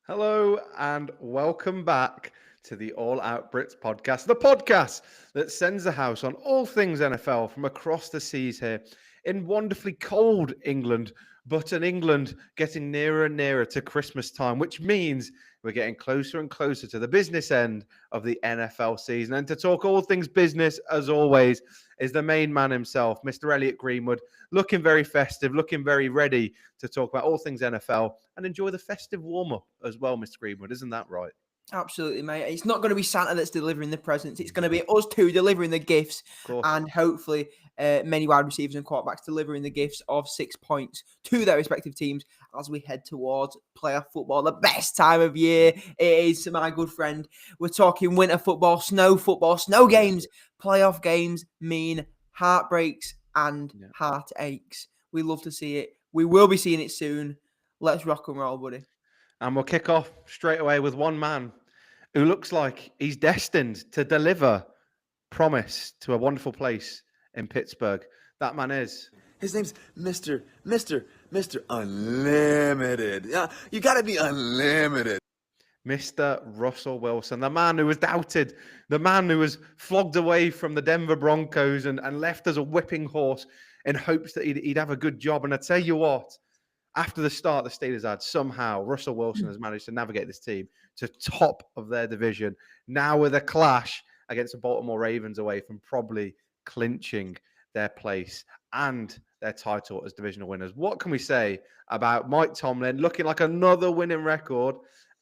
Hello and welcome back to the All Out Brits podcast, the podcast that sends the house on all things NFL from across the seas here in wonderfully cold England, but an England getting nearer and nearer to Christmas time, which means we're getting closer and closer to the business end of the NFL season. And to talk all things business, as always, is the main man himself, Mr. Elliot Greenwood, looking very festive, looking very ready to talk about all things NFL and enjoy the festive warm-up as well, Mr. Greenwood. Isn't that right? Absolutely, mate. It's not going to be Santa that's delivering the presents. It's going to be us two delivering the gifts, Of course. and hopefully many wide receivers and quarterbacks delivering the gifts of 6 points to their respective teams as we head towards playoff football. The best time of year it is, my good friend. We're talking winter football, snow games. Playoff games mean heartbreaks and heartaches. We love to see it. We will be seeing it soon. Let's rock and roll, buddy. And we'll kick off straight away with one man who looks like he's destined to deliver promise to a wonderful place in Pittsburgh. That man is... His name's Mr. Unlimited. Yeah, you got to be unlimited. Mr. Russell Wilson, the man who was doubted, the man who was flogged away from the Denver Broncos and left as a whipping horse in hopes that he'd have a good job. And I tell you what, after the start the Steelers had, somehow Russell Wilson has managed to navigate this team to top of their division, now with a clash against the Baltimore Ravens away from probably clinching their place and their title as divisional winners. What can we say about Mike Tomlin looking like another winning record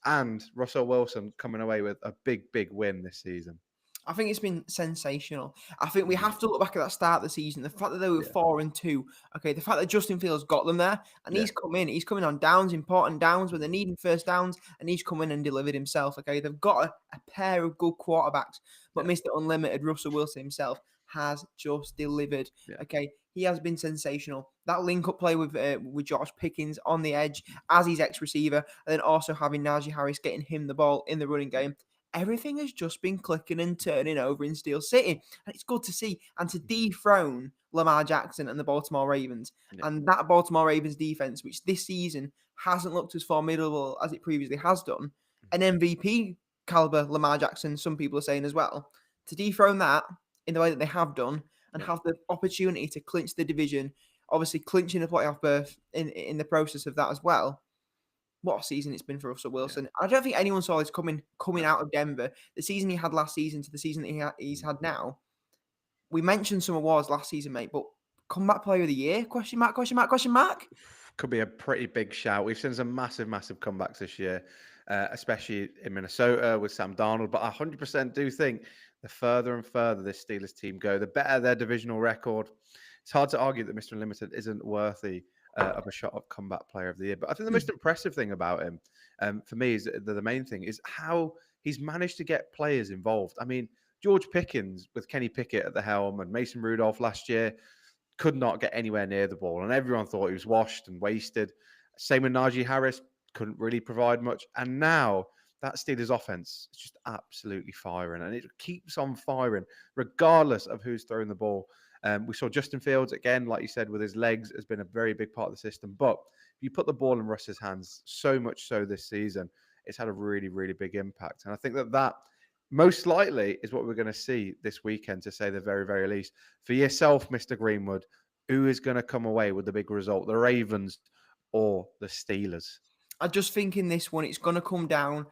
and Russell Wilson coming away with a big, big win this season? I think it's been sensational. I think we have to look back at that start of the season. The fact that they were 4-2. Okay, the fact that Justin Fields got them there, and he's coming on downs, important downs when they're needing first downs, and he's come in and delivered himself. Okay, they've got a pair of good quarterbacks, but Mr. Unlimited Russell Wilson himself has just delivered. Okay, he has been sensational. That link-up play with Josh Pickens on the edge as his ex-receiver, and then also having Najee Harris getting him the ball in the running game. Everything has just been clicking and turning over in Steel City. And it's good to see. And to dethrone Lamar Jackson and the Baltimore Ravens. And that Baltimore Ravens defense, which this season hasn't looked as formidable as it previously has done. An MVP caliber Lamar Jackson, some people are saying as well. To dethrone that in the way that they have done and have the opportunity to clinch the division, obviously clinching a playoff berth in the process of that as well. What a season it's been for Russell Wilson. I don't think anyone saw this coming out of Denver. The season he had last season to the season that he's had now. We mentioned some awards last season, mate, but comeback player of the year? Question mark? Could be a pretty big shout. We've seen some massive, massive comebacks this year, especially in Minnesota with Sam Darnold. But I 100% do think the further and further this Steelers team go, the better their divisional record. It's hard to argue that Mr. Unlimited isn't worthy of a shot of comeback player of the year. But I think the most impressive thing about him, for me, is the main thing is how he's managed to get players involved. I mean, George Pickens with Kenny Pickett at the helm and Mason Rudolph last year could not get anywhere near the ball. And everyone thought he was washed and wasted. Same with Najee Harris, couldn't really provide much. And now that Steelers offense is just absolutely firing. And it keeps on firing, regardless of who's throwing the ball. We saw Justin Fields, again, like you said, with his legs, has been a very big part of the system. But if you put the ball in Russ's hands, so much so this season, it's had a really, really big impact. And I think that most likely is what we're going to see this weekend, to say the very, very least. For yourself, Mr. Greenwood, who is going to come away with the big result, the Ravens or the Steelers? I just think in this one, it's going to come down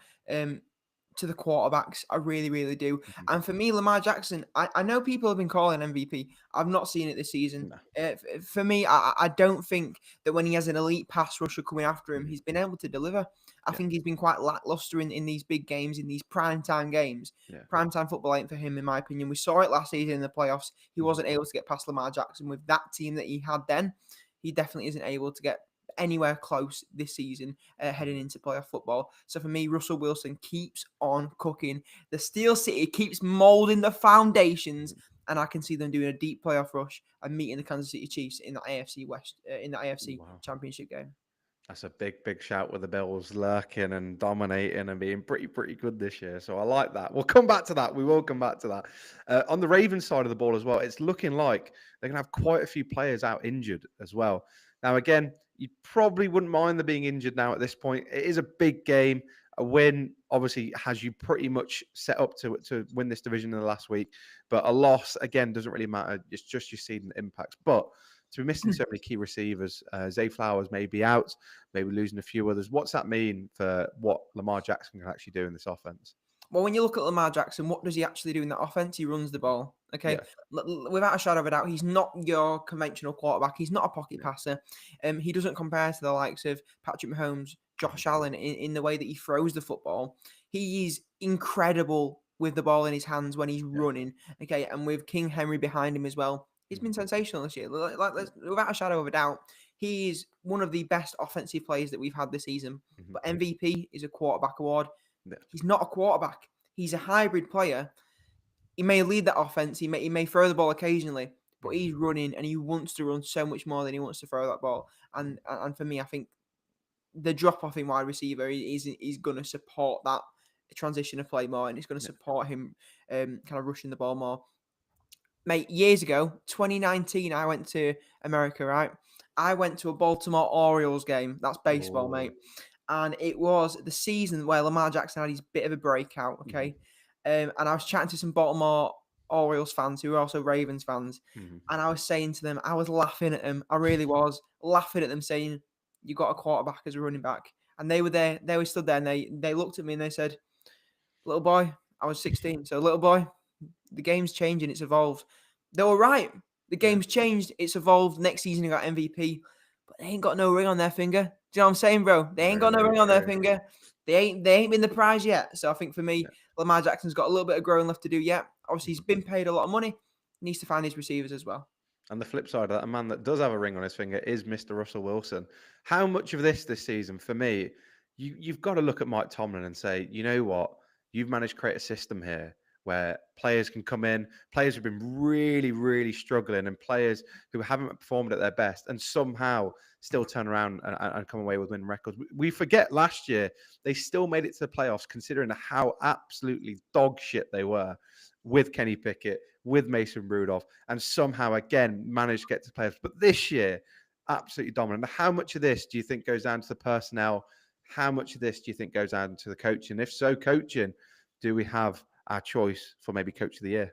to the quarterbacks. I really, really do. And for me, Lamar Jackson, I know people have been calling MVP. I've not seen it this season. No. For me, I don't think that when he has an elite pass rusher coming after him, he's been able to deliver. I think he's been quite lackluster in these big games, in these primetime games. Primetime football ain't for him, in my opinion. We saw it last season in the playoffs. He wasn't able to get past Lamar Jackson with that team that he had then. He definitely isn't able to get anywhere close this season heading into playoff football. So for me, Russell Wilson keeps on cooking. The Steel City keeps molding the foundations, and I can see them doing a deep playoff rush and meeting the Kansas City Chiefs in the AFC West, in the AFC Championship game. That's a big, big shout with the Bills lurking and dominating and being pretty good this year. So I like that. We'll come back to that. We will come back to that. On the Ravens side of the ball as well, it's looking like they're going to have quite a few players out injured as well. Now, again, you probably wouldn't mind them being injured now at this point. It is a big game. A win obviously has you pretty much set up to win this division in the last week, but a loss again doesn't really matter. It's just your seeding impacts. But to be missing so many key receivers, Zay Flowers may be out, maybe losing a few others. What's that mean for what Lamar Jackson can actually do in this offense? Well, when you look at Lamar Jackson, what does he actually do in that offense? He runs the ball. Okay, Yeah. Without a shadow of a doubt, he's not your conventional quarterback. He's not a pocket Yeah. passer. He doesn't compare to the likes of Patrick Mahomes, Josh Allen in the way that he throws the football. He is incredible with the ball in his hands when he's running. Okay, and with King Henry behind him as well, he's been sensational this year. Without a shadow of a doubt, he is one of the best offensive players that we've had this season. But MVP is a quarterback award. Yeah. He's not a quarterback. He's a hybrid player. He may lead that offense. He may throw the ball occasionally, but he's running and he wants to run so much more than he wants to throw that ball. And for me, I think the drop off in wide receiver is going to support that transition of play more, and it's going to support him kind of rushing the ball more. Mate, years ago, 2019, I went to America, right? I went to a Baltimore Orioles game. That's baseball, mate. And it was the season where Lamar Jackson had his bit of a breakout, okay? And I was chatting to some Baltimore Orioles fans who were also Ravens fans. And I was saying to them, I was laughing at them. I really was laughing at them saying, you got a quarterback as a running back. And they were there. They were stood there and they looked at me and they said, little boy, I was 16. So little boy, the game's changing. It's evolved. They were right. The game's changed. It's evolved. Next season, he got MVP. But they ain't got no ring on their finger. Do you know what I'm saying, bro? They ain't got no ring on their finger. They ain't been the prize yet. So I think for me, Lamar Jackson's got a little bit of growing left to do yet. Obviously, he's been paid a lot of money. He needs to find his receivers as well. And the flip side of that, a man that does have a ring on his finger is Mr. Russell Wilson. How much of this season, for me, you've got to look at Mike Tomlin and say, you know what? You've managed to create a system here where players can come in, players who've been really, really struggling, and players who haven't performed at their best, and somehow still turn around and come away with winning records. We forget last year, they still made it to the playoffs, considering how absolutely dog shit they were with Kenny Pickett, with Mason Rudolph, and somehow again managed to get to the playoffs. But this year, absolutely dominant. How much of this do you think goes down to the personnel? How much of this do you think goes down to the coaching? If so, coaching, do we have our choice for maybe coach of the year?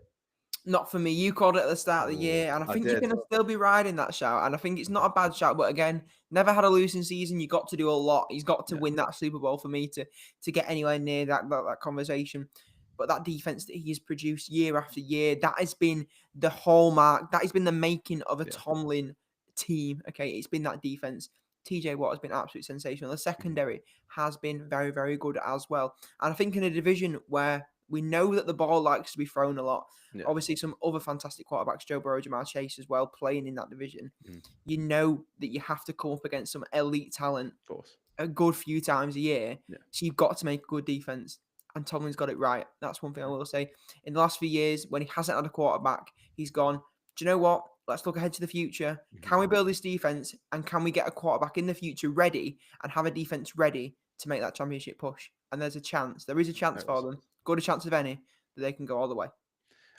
Not for me. You called it at the start of the year, and I think you're going to still be riding that shout. And I think it's not a bad shout, but again, never had a losing season. You got to do a lot. He's got to win that Super Bowl for me to get anywhere near that conversation. But that defense that he has produced year after year, that has been the hallmark. That has been the making of a Tomlin team. Okay, it's been that defense. TJ Watt has been absolutely sensational. The secondary has been very, very good as well. And I think in a division where we know that the ball likes to be thrown a lot, obviously some other fantastic quarterbacks, Joe Burrow, Jamar Chase as well, playing in that division. You know that you have to come up against some elite talent a good few times a year. So you've got to make a good defense. And Tomlin's got it right. That's one thing I will say. In the last few years, when he hasn't had a quarterback, he's gone, do you know what? Let's look ahead to the future. Can we build this defense? And can we get a quarterback in the future ready and have a defense ready to make that championship push? And there's a chance. There is a chance for them. Good a chance of any that they can go all the way.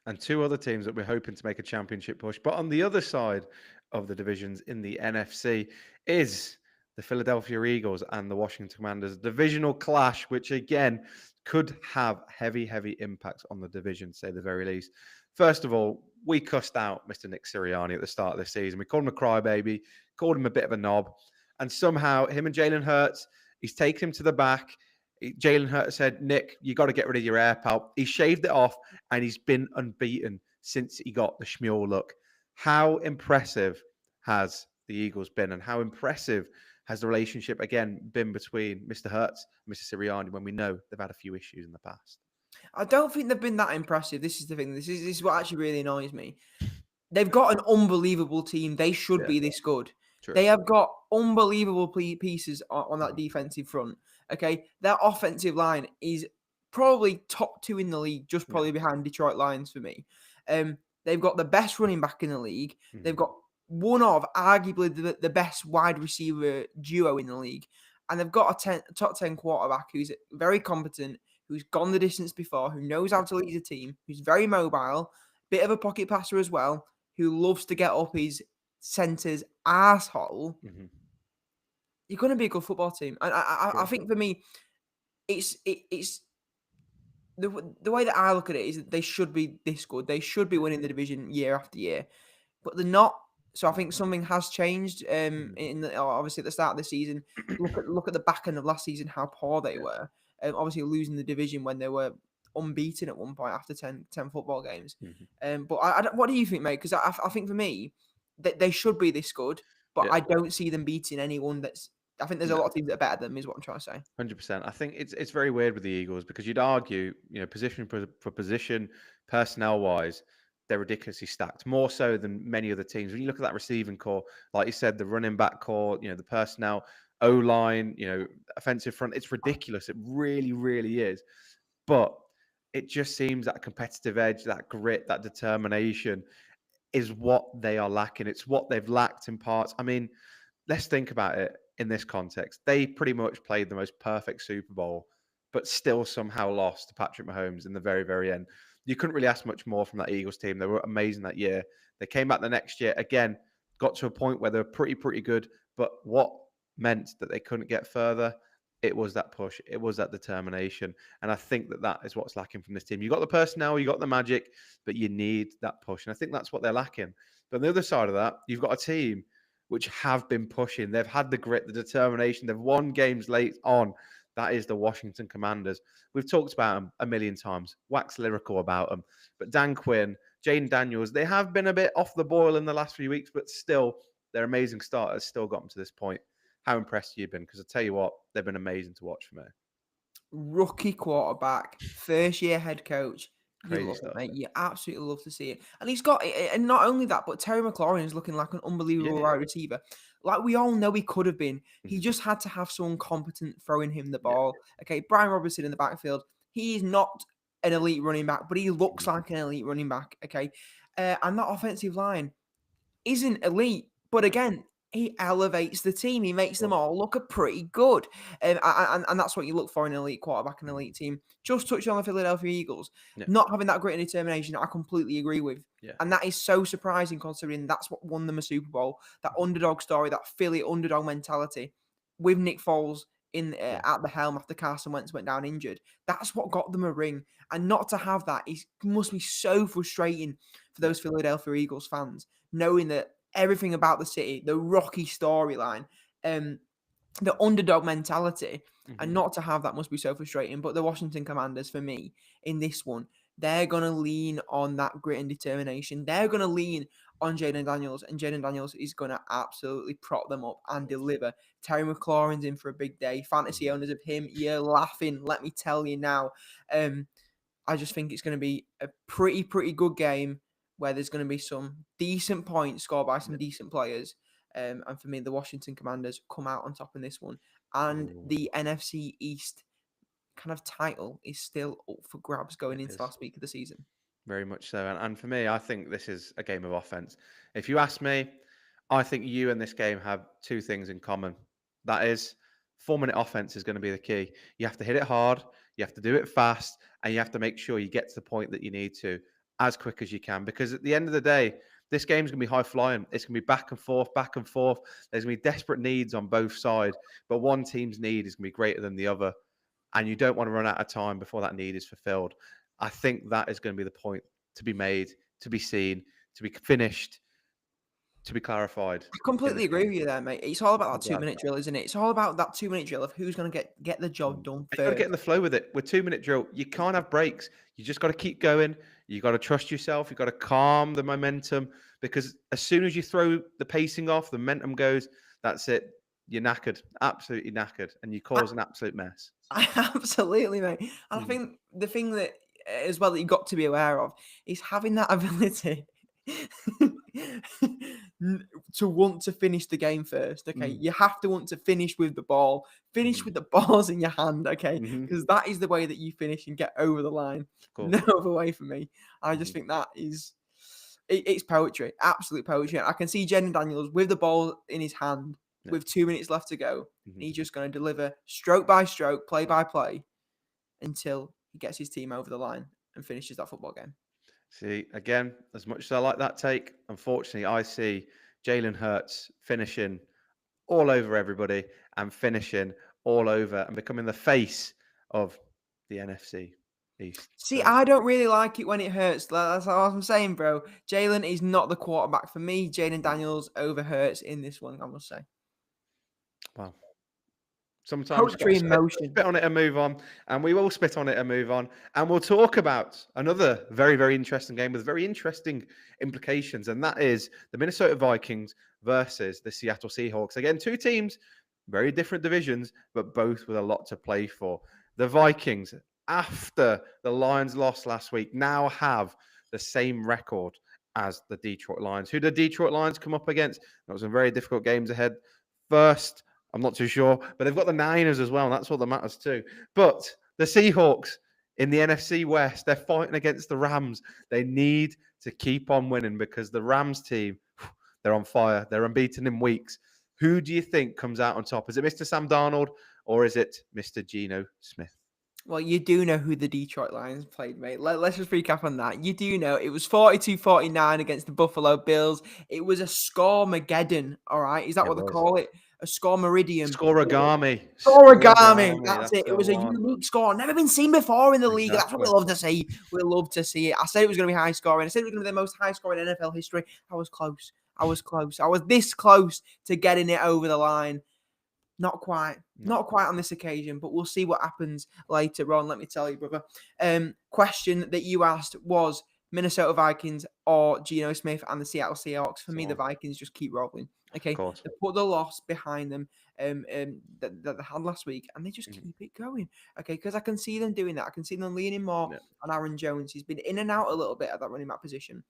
And two other teams that we're hoping to make a championship push. But on the other side of the divisions in the NFC is the Philadelphia Eagles and the Washington Commanders. Divisional clash, which again could have heavy, heavy impacts on the division, say the very least. First of all, we cussed out Mr. Nick Sirianni at the start of the season. We called him a crybaby, called him a bit of a knob. And somehow him and Jalen Hurts, he's taken him to the back. Jalen Hurts said, Nick, you got to get rid of your air pal. He shaved it off and he's been unbeaten since he got the Schmuel look. How impressive has the Eagles been, and how impressive has the relationship again been between Mr. Hurts and Mr. Sirianni when we know they've had a few issues in the past? I don't think they've been that impressive. This is the thing. This is what actually really annoys me. They've got an unbelievable team. They should be this good. True. They have got unbelievable pieces on that defensive front. Okay, their offensive line is probably top 2 in the league, just probably behind Detroit Lions for me. They've got the best running back in the league. They've got one of arguably the best wide receiver duo in the league. And they've got a top 10 quarterback who's very competent, who's gone the distance before, who knows how to lead a team, who's very mobile, bit of a pocket passer as well, who loves to get up his center's asshole. you're going to be a good football team. And I True. think for me, it's the way that I look at it is that they should be this good. They should be winning the division year after year, but they're not. So I think something has changed. Obviously at the start of the season, look at the back end of last season, how poor they Yeah. were. Obviously losing the division when they were unbeaten at one point after 10 football games. But what do you think, mate? Because I think for me that they should be this good, but Yeah. I don't see them beating anyone that's. I think there's a No. lot of teams that are better than them, is what I'm trying to say. 100%. I think it's very weird with the Eagles because you'd argue, position for position, personnel wise, they're ridiculously stacked, more so than many other teams. When you look at that receiving core, like you said, the running back core, the personnel, O line, offensive front, it's ridiculous. It really, really is. But it just seems that competitive edge, that grit, that determination is what they are lacking. It's what they've lacked in parts. I mean, let's think about it in this context. They pretty much played the most perfect Super Bowl, but still somehow lost to Patrick Mahomes in the very, very end. You couldn't really ask much more from that Eagles team. They were amazing that year. They came back the next year, again, got to a point where they were pretty, pretty good. But what meant that they couldn't get further? It was that push. It was that determination. And I think that is what's lacking from this team. You got the personnel, you got the magic, but you need that push. And I think that's what they're lacking. But on the other side of that, you've got a team which have been pushing. They've had the grit, the determination. They've won games late on. That is the Washington Commanders. We've talked about them a million times, wax lyrical about them. But Dan Quinn, Jane Daniels, they have been a bit off the boil in the last few weeks, but still, they're amazing starters, still got them to this point. How impressed have you been? Because I tell you what, they've been amazing to watch for me. Rookie quarterback, first year head coach. You Crazy love stuff. it, mate. You absolutely love to see it. And he's got, and not only that, but Terry McLaurin is looking like an unbelievable Yeah. wide receiver. Like we all know he could have been. He Mhm. just had to have someone competent throwing him the Yeah. ball. Okay, Brian Robinson in the backfield. He is not an elite running back, but he looks Mhm. like an elite running back. Okay. And that offensive line isn't elite, but No. again, he elevates the team. He makes them Of course. all look pretty good. And that's what you look for in an elite quarterback, an Mhm. elite team. Just touching on the Philadelphia Eagles, Yeah. not having that grit and determination, I completely agree with. Yeah. And that is so surprising considering that's what won them a Super Bowl. That underdog story, that Philly underdog mentality with Nick Foles Yeah. at the helm after Carson Wentz went down injured. That's what got them a ring. And not to have that must be so frustrating for those Philadelphia Eagles fans, knowing that everything about the city, the Rocky storyline, the underdog mentality, and Mhm. not to have that must be so frustrating. But the Washington Commanders, for me, in this one, they're going to lean on that grit and determination. They're going to lean on Jaden Daniels, and Jaden Daniels is going to absolutely prop them up and deliver. Terry McLaurin's in for a big day. Fantasy owners of him, you're laughing, let me tell you now. I just think it's going to be a pretty good game where there's going to be some decent points scored by some decent players. And for me, the Washington Commanders come out on top in this one. And Ooh, the NFC East kind of title is still up for grabs going it into the is. last week of the season. Very much so. And for me, I think this is a game of offense. If you ask me, I think you and this game have two things in common. That is, 4-minute offense is going to be the key. You have to hit it hard, you have to do it fast, and you have to make sure you get to the point that you need to as quick as you can. Because at the end of the day, this game's going to be high flying. It's going to be back and forth, back and forth. There's going to be desperate needs on both sides, but one team's need is going to be greater than the other. And you don't want to run out of time before that need is fulfilled. I think that is going to be the point to be made, to be seen, to be finished, to be clarified I in completely this agree game. with you there, mate. It's all about I'm that glad. 2-minute drill, isn't it? It's all about that 2-minute drill of who's going to get the job done You got to get first. in the flow with it. With 2-minute drill, you can't have breaks. You just got to keep going. You got to trust yourself. You got to calm the momentum because as soon as you throw the pacing off, the momentum goes. That's it. You're knackered, absolutely knackered, and you cause an absolute mess. Absolutely, mate. And I think the thing that as well that you got to be aware of is having that ability to want to finish the game first. Okay, Mm. you have to want to finish with the ball, finish with the balls in your hand. Okay, Mhm. because that is the way that you finish and get over the line. Of course. No other way for me. I just think that is. It's poetry, absolute poetry. I can see Jaden Daniels with the ball in his hand, Yeah. with 2 minutes left to go. Mhm. He's just going to deliver stroke by stroke, play by play, until he gets his team over the line and finishes that football game. See, again, as much as I like that take, unfortunately, I see Jalen Hurts finishing all over everybody and finishing all over and becoming the face of the NFC East. See, So, I don't really like it when it hurts. That's all I'm saying, bro. Jalen is not the quarterback for me. Jaden Daniels over Hurts in this one, I must say. well, sometimes you've got Poetry to in motion. spit on it and move on. And we will spit on it and move on. And we'll talk about another very, very interesting game with very interesting implications. And that is the Minnesota Vikings versus the Seattle Seahawks. Again, two teams, very different divisions, but both with a lot to play for. The Vikings, after the Lions lost last week, now have the same record as the Detroit Lions. Who did Detroit Lions come up against? There were some very difficult games ahead. First, I'm not too sure, but they've got the Niners as well, and that's what that matters too. But the Seahawks in the NFC West, they're fighting against the Rams. They need to keep on winning because the Rams team, they're on fire. They're unbeaten in weeks. Who do you think comes out on top? Is it Mr. Sam Darnold or is it Mr. Geno Smith? Well, you do know who the Detroit Lions played, mate. Let's just recap on that. You do know it was 42-49 against the Buffalo Bills. It was a score-mageddon, all right? Is that what they call it? A score-meridian. Scoregami. Scoregami. That's it. It was a one. unique score. Never been seen before in the league. That's what we Exactly. love to see. We love to see it. I said it was going to be high scoring. I said it was going to be the most high scoring in NFL history. I was close. I was this close to getting it over the line. Not quite. Not quite on this occasion, but we'll see what happens later on. Let me tell you, brother. Question that you asked was Minnesota Vikings or Geno Smith and the Seattle Seahawks. For me, the Vikings just keep rolling. Okay, they put the loss behind them that they had last week, and they just keep it going. Okay, because I can see them doing that. I can see them leaning more on Aaron Jones. He's been in and out a little bit at that running back position,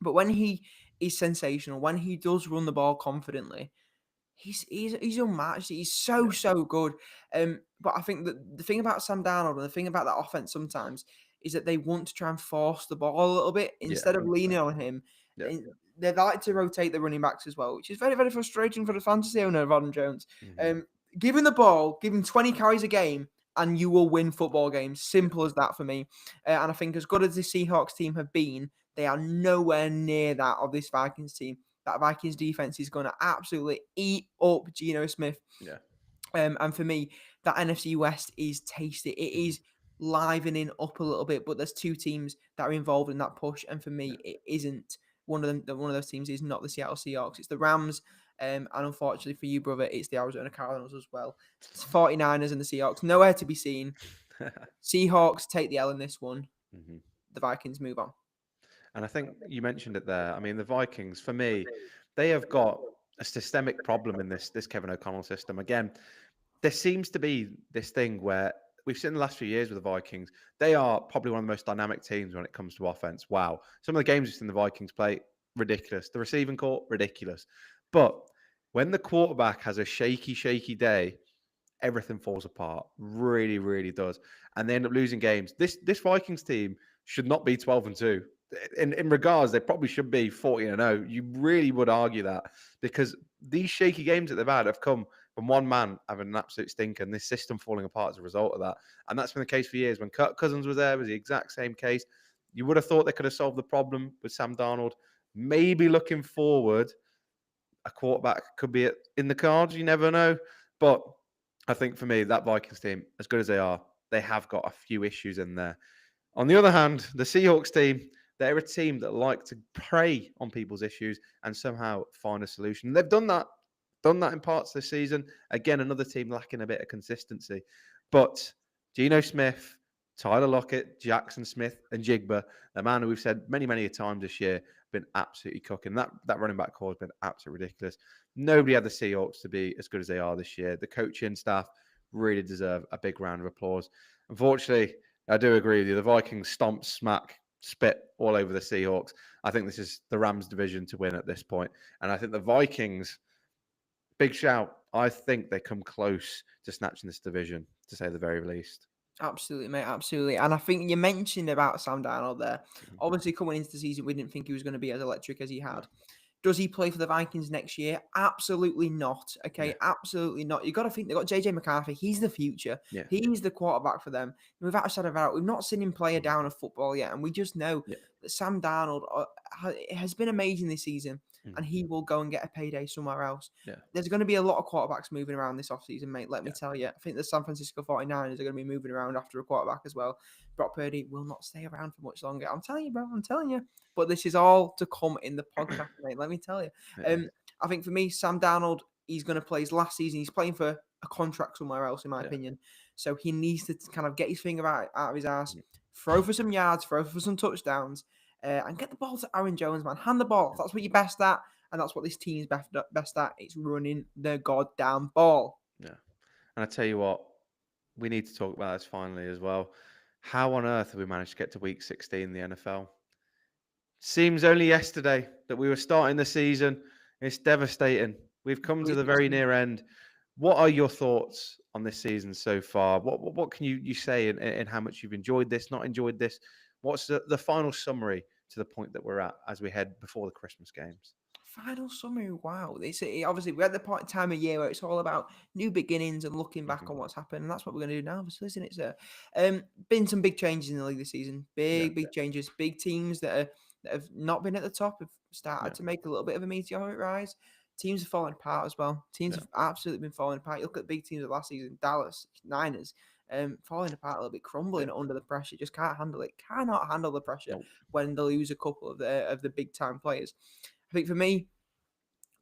but when he is sensational, when he does run the ball confidently, he's unmatched. He's so good. But I think that the thing about Sam Darnold and the thing about that offense sometimes is that they want to try and force the ball a little bit instead of leaning on him. They like to rotate the running backs as well, which is very, very frustrating for the fantasy owner of Aaron Jones. Give him the ball, give him 20 carries a game, and you will win football games. Simple as that for me. And I think as good as the Seahawks team have been, they are nowhere near that of this Vikings team. That Vikings defense is going to absolutely eat up Geno Smith. Yeah. And for me, that NFC West is tasty. It is livening up a little bit, but there's two teams that are involved in that push. And for me, it isn't one of them. One of those teams is not the Seattle Seahawks. It's the Rams. And unfortunately for you, brother, it's the Arizona Cardinals as well. It's 49ers and the Seahawks. Nowhere to be seen. Seahawks take the L in this one. The Vikings move on. And I think you mentioned it there. I mean, the Vikings, for me, they have got a systemic problem in this Kevin O'Connell system. Again, there seems to be this thing where we've seen the last few years with the Vikings, they are probably one of the most dynamic teams when it comes to offense. Wow. Some of the games we've seen the Vikings play, ridiculous. The receiving corps, ridiculous. But when the quarterback has a shaky day, everything falls apart. Really, really does. And they end up losing games. This Vikings team should not be 12-2. In regards, they probably should be 40-0. You really would argue that because these shaky games that they've had have come from one man having an absolute stinker and this system falling apart as a result of that. And that's been the case for years. When Kirk Cousins was there, it was the exact same case. You would have thought they could have solved the problem with Sam Darnold. Maybe looking forward, a quarterback could be in the cards. You never know. But I think for me, that Vikings team, as good as they are, they have got a few issues in there. On the other hand, the Seahawks team, they're a team that like to prey on people's issues and somehow find a solution. They've done that in parts this season. Again, another team lacking a bit of consistency. But Geno Smith, Tyler Lockett, Jackson Smith, and Jigba, the man who we've said many, many times this year, been absolutely cooking. That running back core has been absolutely ridiculous. Nobody had the Seahawks to be as good as they are this year. The coaching staff really deserve a big round of applause. Unfortunately, I do agree with you. The Vikings stomp, smack, spit all over the Seahawks. I think this is the Rams division to win at this point. And I think the Vikings, big shout, I think they come close to snatching this division, to say the very least. Absolutely, mate. Absolutely. And I think you mentioned about Sam Darnold there. Obviously, coming into the season, we didn't think he was going to be as electric as he had. Does he play for the Vikings next year? Absolutely not. Okay, absolutely not. You got to think they've got JJ McCarthy. He's the future. He's the quarterback for them. Without a shadow of a doubt, we've not seen him play a down of football yet, and we just know that Sam Darnold has been amazing this season, Mm. and he will go and get a payday somewhere else. Yeah. There's going to be a lot of quarterbacks moving around this offseason, mate. Let me Yeah. tell you. I think the San Francisco 49ers are going to be moving around after a quarterback as well. Brock Purdy will not stay around for much longer. I'm telling you, bro. I'm telling you. But this is all to come in the podcast, mate. Let me tell you. Yeah. I think for me, Sam Darnold, he's going to play his last season. He's playing for a contract somewhere else, in my opinion. So he needs to kind of get his finger out of his ass, throw for some yards, throw for some touchdowns, and get the ball to Aaron Jones, man. Hand the ball. That's what you're best at, and that's what this team's best at. It's running the goddamn ball. Yeah. And I tell you what, we need to talk about this finally as well. How on earth have we managed to get to week 16 in the NFL? Seems only yesterday that we were starting the season. It's devastating. We've come to the very near end. What are your thoughts on this season so far? What can you say in how much you've enjoyed this, not enjoyed this? What's the final summary to the point that we're at as we head before the Christmas games? Final summary, wow. Obviously, we're at the time of year where it's all about new beginnings and looking back on what's happened, and that's what we're going to do now, obviously, isn't it, sir? Been some big changes in the league this season. Big changes. Big teams that have not been at the top have started to make a little bit of a meteoric rise. Teams have fallen apart as well. Teams have absolutely been falling apart. You look at the big teams of last season, Dallas, Niners, falling apart a little bit, crumbling under the pressure. Just can't handle it. Cannot handle the pressure when they lose a couple of the big time players. I think for me,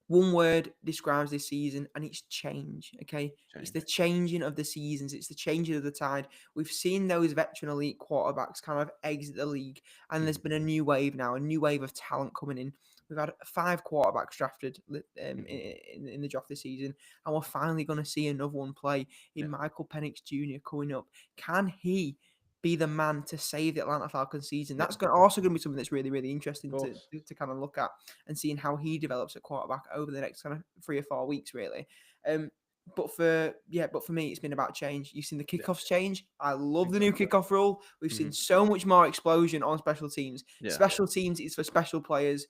one word describes this season, and it's change. Okay, it's the changing of the seasons. It's the changing of the tide. We've seen those veteran elite quarterbacks kind of exit the league, and there's been a new wave now, a new wave of talent coming in. We've had 5 quarterbacks drafted in the draft this season, and we're finally going to see another one play in Michael Penix Jr. coming up. Can he be the man to save the Atlanta Falcons season? That's also going to be something that's really, really interesting to kind of look at and seeing how he develops at quarterback over the next kind of 3 or 4 weeks, really. But for me, it's been about change. You've seen the kickoffs change. I love the new kickoff rule. We've seen so much more explosion on special teams. Special teams is for special players.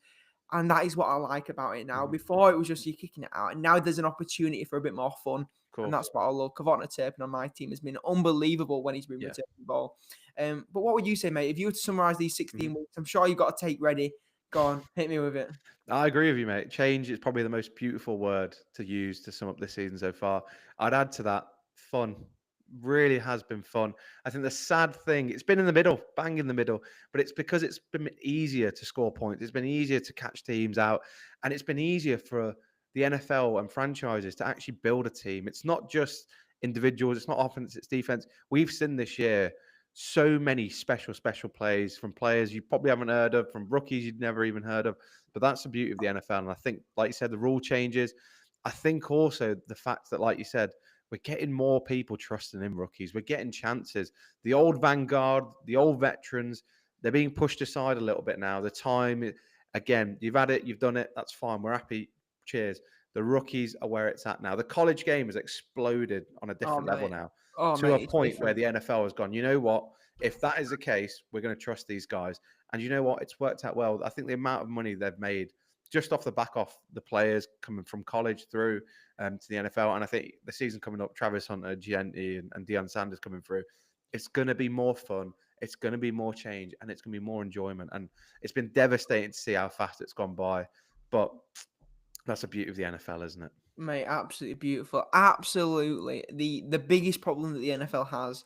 And that is what I like about it now. Before, it was just you kicking it out. And now there's an opportunity for a bit more fun. And that's what I love. Kavonta Turpin on my team has been unbelievable when he's been returning the ball. But what would you say, mate? If you were to summarize these 16 weeks, I'm sure you've got a take ready. Go on, hit me with it. I agree with you, mate. Change is probably the most beautiful word to use to sum up this season so far. I'd add to that fun. Really has been fun. I think the sad thing, it's been in the middle, bang in the middle, but it's because it's been easier to score points. It's been easier to catch teams out, and it's been easier for the NFL and franchises to actually build a team. It's not just individuals. It's not offense, it's defense. We've seen this year so many special plays from players you probably haven't heard of, from rookies you'd never even heard of. But that's the beauty of the NFL. And I think, like you said, the rule changes. I think also the fact that, like you said, we're getting more people trusting in rookies. We're getting chances. The old vanguard, the old veterans, they're being pushed aside a little bit now. The time, again, you've had it, you've done it. That's fine. We're happy. Cheers. The rookies are where it's at now. The college game has exploded on a different level now to a point where the NFL has gone, you know what? If that is the case, we're going to trust these guys. And you know what? It's worked out well. I think the amount of money they've made just off the back of the players coming from college through to the NFL. And I think the season coming up, Travis Hunter, Gianti, and Deion Sanders coming through, it's going to be more fun. It's going to be more change, and it's going to be more enjoyment. And it's been devastating to see how fast it's gone by. But that's the beauty of the NFL, isn't it? Mate, absolutely beautiful. Absolutely. The biggest problem that the NFL has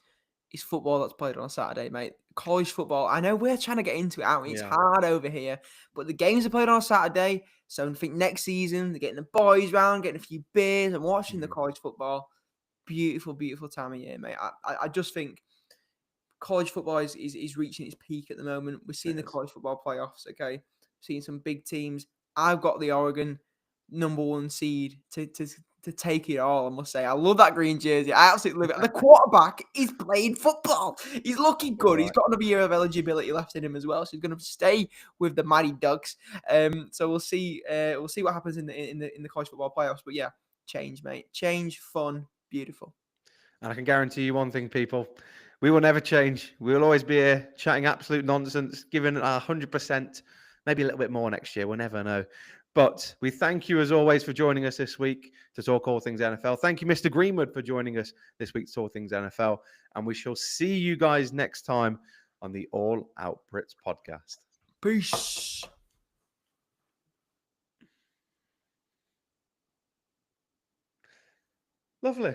is football that's played on a Saturday, mate. College football. I know we're trying to get into it, aren't we? It's hard over here. But the games are played on a Saturday. So I think next season, they're getting the boys round, getting a few beers and watching the college football. Beautiful, beautiful time of year, mate. I just think college football is reaching its peak at the moment. We're seeing the college football playoffs, okay? Seeing some big teams. I've got the Oregon #1 seed to take it all, I must say. I love that green jersey. I absolutely love it. And the quarterback is playing football. He's looking good. He's got another year of eligibility left in him as well. So he's going to stay with the Mighty Ducks. So we'll see what happens in the college football playoffs. But yeah, change, mate. Change, fun, beautiful. And I can guarantee you one thing, people. We will never change. We will always be here chatting absolute nonsense, giving our 100%, maybe a little bit more next year. We'll never know. But we thank you, as always, for joining us this week to talk all things NFL. Thank you, Mr. Greenwood, for joining us this week to talk things NFL. And we shall see you guys next time on the All Out Brits podcast. Peace. Lovely.